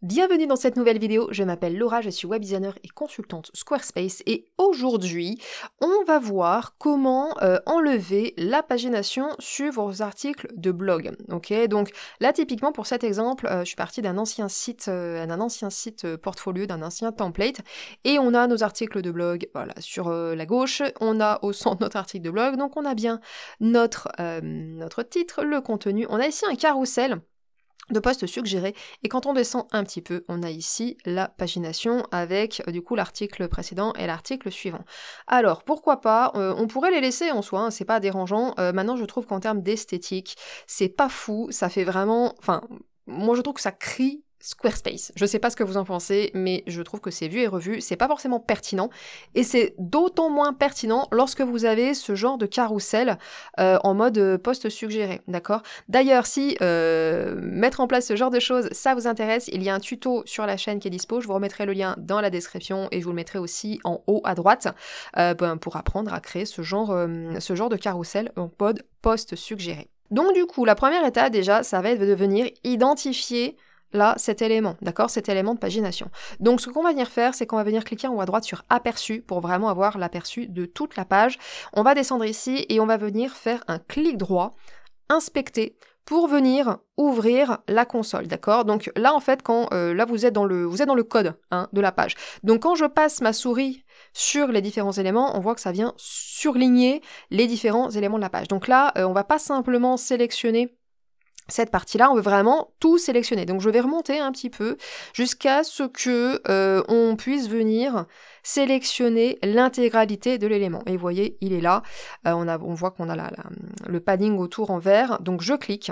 Bienvenue dans cette nouvelle vidéo, je m'appelle Laura, je suis web designer et consultante Squarespace et aujourd'hui on va voir comment enlever la pagination sur vos articles de blog. Ok, donc là typiquement pour cet exemple, je suis partie d'un ancien site, portfolio, d'un ancien template et on a nos articles de blog voilà, sur la gauche, on a au centre notre article de blog, donc on a bien notre titre, le contenu, on a ici un carrousel de posts suggérés et quand on descend un petit peu, on a ici la pagination avec du coup l'article précédent et l'article suivant. Alors pourquoi pas, on pourrait les laisser en soi, hein, c'est pas dérangeant. Maintenant je trouve qu'en termes d'esthétique, c'est pas fou, ça fait vraiment, enfin moi je trouve que ça crie Squarespace. Je sais pas ce que vous en pensez, mais je trouve que c'est vu et revu, c'est pas forcément pertinent, et c'est d'autant moins pertinent lorsque vous avez ce genre de carrousel en mode post suggéré, d'accord? D'ailleurs, si mettre en place ce genre de choses, ça vous intéresse, il y a un tuto sur la chaîne qui est dispo, je vous remettrai le lien dans la description et je vous le mettrai aussi en haut à droite pour apprendre à créer ce genre de carrousel en mode post suggéré. Donc du coup, la première étape déjà, ça va être de venir identifier là, cet élément, d'accord? Cet élément de pagination. Donc, ce qu'on va venir faire, c'est qu'on va venir cliquer en haut à droite sur Aperçu pour vraiment avoir l'aperçu de toute la page. On va descendre ici et on va venir faire un clic droit, Inspecter, pour venir ouvrir la console, d'accord? Donc là, en fait, quand là, vous êtes dans le code hein, de la page. Donc, quand je passe ma souris sur les différents éléments, on voit que ça vient surligner les différents éléments de la page. Donc là, on va pas simplement sélectionner cette partie-là, on veut vraiment tout sélectionner. Donc je vais remonter un petit peu jusqu'à ce que on puisse venir sélectionner l'intégralité de l'élément. Et vous voyez, il est là. On voit qu'on a le padding autour en vert. Donc je clique.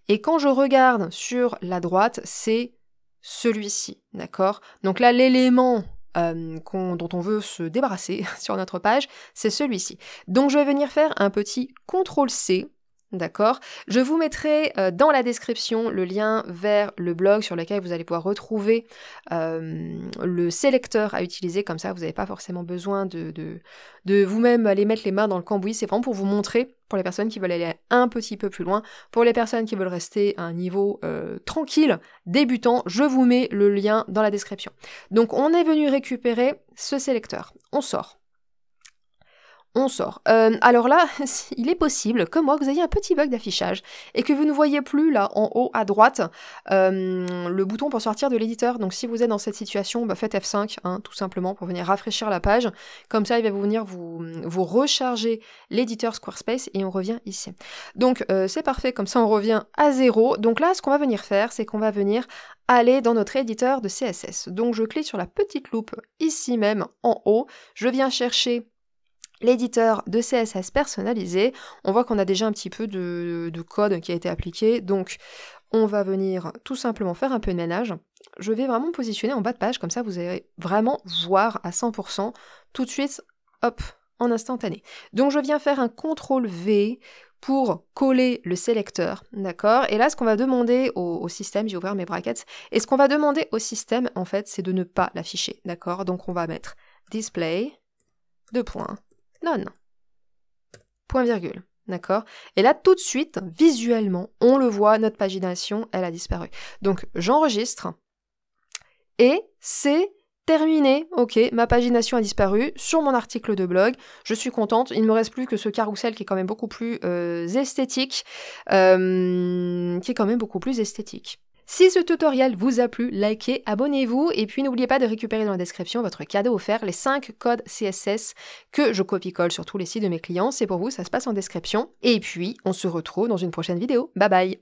Et quand je regarde sur la droite, c'est celui-ci. D'accord? Donc là, l'élément dont on veut se débarrasser sur notre page, c'est celui-ci. Donc je vais venir faire un petit CTRL-C. D'accord? Je vous mettrai dans la description le lien vers le blog sur lequel vous allez pouvoir retrouver le sélecteur à utiliser, comme ça vous n'avez pas forcément besoin de vous-même aller mettre les mains dans le cambouis, c'est vraiment pour vous montrer, pour les personnes qui veulent aller un petit peu plus loin, pour les personnes qui veulent rester à un niveau tranquille, débutant, je vous mets le lien dans la description. Donc on est venu récupérer ce sélecteur, on sort. Alors là, il est possible, comme moi, que vous ayez un petit bug d'affichage et que vous ne voyez plus là en haut à droite le bouton pour sortir de l'éditeur. Donc si vous êtes dans cette situation, faites F5 hein, tout simplement pour venir rafraîchir la page. Comme ça, il va venir vous recharger l'éditeur Squarespace et on revient ici. Donc c'est parfait, comme ça on revient à 0. Donc là, ce qu'on va venir faire, c'est qu'on va venir aller dans notre éditeur de CSS. Donc je clique sur la petite loupe ici même en haut. Je viens chercher l'éditeur de CSS personnalisé, on voit qu'on a déjà un petit peu de code qui a été appliqué, donc on va venir tout simplement faire un peu de ménage. Je vais vraiment me positionner en bas de page, comme ça vous allez vraiment voir à 100% tout de suite, hop, en instantané. Donc je viens faire un CTRL-V pour coller le sélecteur, d'accord? Et là, ce qu'on va demander au système, j'ai ouvert mes brackets, et ce qu'on va demander au système, en fait, c'est de ne pas l'afficher, d'accord? Donc on va mettre display, none. Point virgule. D'accord? Et là, tout de suite, visuellement, on le voit, notre pagination, elle a disparu. Donc, j'enregistre et c'est terminé. Ok, ma pagination a disparu sur mon article de blog. Je suis contente. Il ne me reste plus que ce carrousel qui est quand même beaucoup plus esthétique. Si ce tutoriel vous a plu, likez, abonnez-vous et puis n'oubliez pas de récupérer dans la description votre cadeau offert, les 5 codes CSS que je copie-colle sur tous les sites de mes clients. C'est pour vous, ça se passe en description. Et puis, on se retrouve dans une prochaine vidéo. Bye bye!